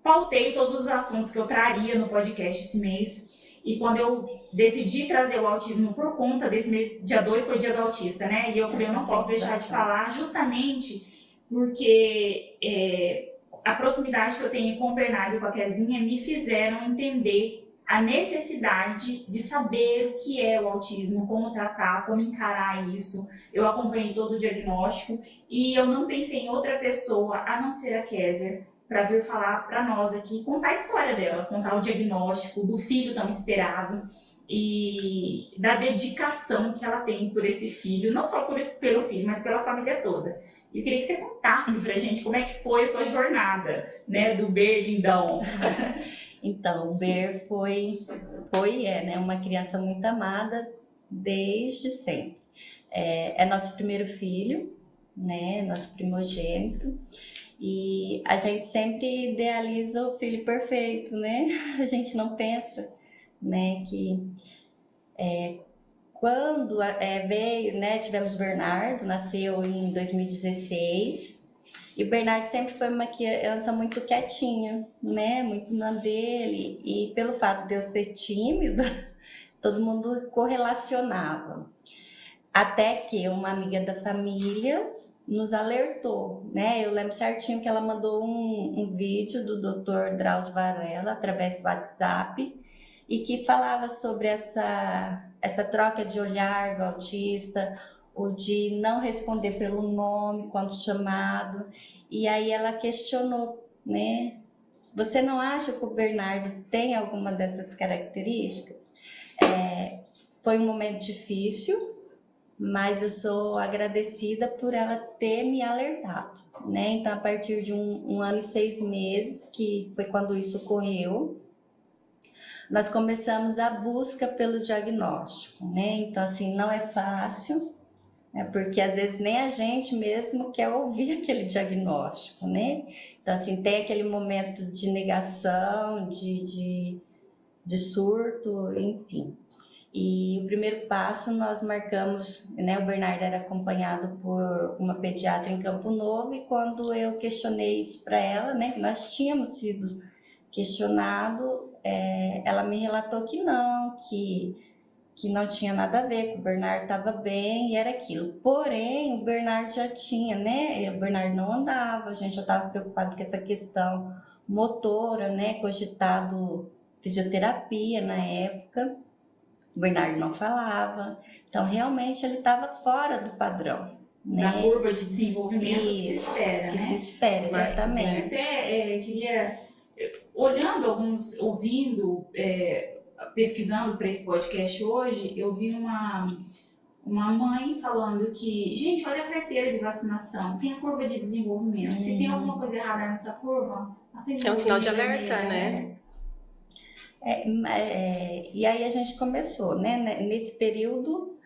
pautei todos os assuntos que eu traria no podcast esse mês. E quando eu decidi trazer o autismo por conta desse mês, dia 2 foi dia do autista, né? E eu falei, eu não posso deixar de falar justamente porque a proximidade que eu tenho com o Bernardo e com a Kezinha me fizeram entender a necessidade de saber o que é o autismo, como tratar, como encarar isso. Eu acompanhei todo o diagnóstico e eu não pensei em outra pessoa a não ser a Kézia para vir falar para nós aqui, contar a história dela, contar o diagnóstico do filho tão esperado e da dedicação que ela tem por esse filho, não só pelo filho, mas pela família toda. E eu queria que você contasse pra gente como é que foi a sua jornada, né, do Ber lindão. Então, o Ber né, uma criança muito amada desde sempre. É nosso primeiro filho, né, nosso primogênito. E a gente sempre idealiza o filho perfeito, né? A gente não pensa, né, que quando veio, né, tivemos o Bernardo, nasceu em 2016, e o Bernardo sempre foi uma criança muito quietinha, né, muito na dele, e pelo fato de eu ser tímida, todo mundo correlacionava. Até que uma amiga da família nos alertou, né? Eu lembro certinho que ela mandou um vídeo do Dr. Drauzio Varela através do WhatsApp e que falava sobre essa troca de olhar do autista, o de não responder pelo nome quando chamado. E aí ela questionou, né? Você não acha que o Bernardo tem alguma dessas características? Foi um momento difícil, mas eu sou agradecida por ela ter me alertado, né? Então, a partir de um ano e 6 meses, que foi quando isso ocorreu, nós começamos a busca pelo diagnóstico, né? Então, assim, não é fácil, né? Porque às vezes nem a gente mesmo quer ouvir aquele diagnóstico, né? Então, assim, tem aquele momento de negação, de surto, enfim. E o primeiro passo nós marcamos, né, o Bernardo era acompanhado por uma pediatra em Campo Novo, e quando eu questionei isso para ela, né, que nós tínhamos sido questionado, ela me relatou que não tinha nada a ver, que o Bernardo estava bem e era aquilo. Porém, o Bernardo já tinha, né, o Bernardo não andava, a gente já estava preocupado com essa questão motora, né, cogitado fisioterapia na época. O Bernardo não falava, então realmente ele estava fora do padrão, né? Da curva de desenvolvimento que se espera, que né? se espera, exatamente. Até queria, olhando ouvindo, pesquisando para esse podcast hoje, eu vi uma mãe falando que, gente, olha a carteira de vacinação, tem a curva de desenvolvimento, se tem alguma coisa errada nessa curva, é um sinal de alerta, né? E aí a gente começou, né? Nesse período,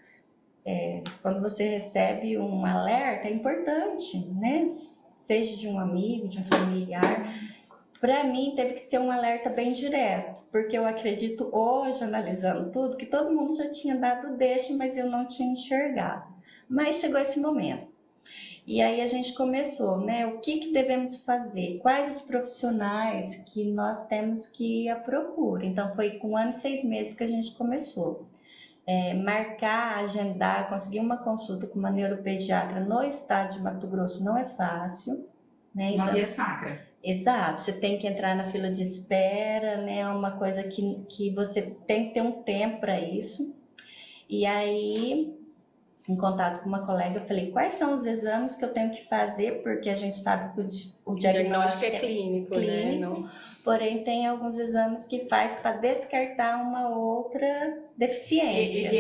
quando você recebe um alerta, é importante, né? Seja de um amigo, de um familiar. Para mim, teve que ser um alerta bem direto, porque eu acredito hoje, analisando tudo, que todo mundo já tinha dado deixa, mas eu não tinha enxergado. Mas chegou esse momento. E aí a gente começou, né? O que devemos fazer? Quais os profissionais que nós temos que ir à procura? Então, foi com 1 ano e 6 meses que a gente começou. Marcar, agendar, conseguir uma consulta com uma neuropediatra no estado de Mato Grosso não é fácil, né? Uma via sacra. Exato, você tem que entrar na fila de espera, né? É uma coisa que você tem que ter um tempo para isso. E aí, em contato com uma colega, eu falei, quais são os exames que eu tenho que fazer, porque a gente sabe que o diagnóstico é clínico, né? Não... Porém, tem alguns exames que faz para descartar uma outra deficiência.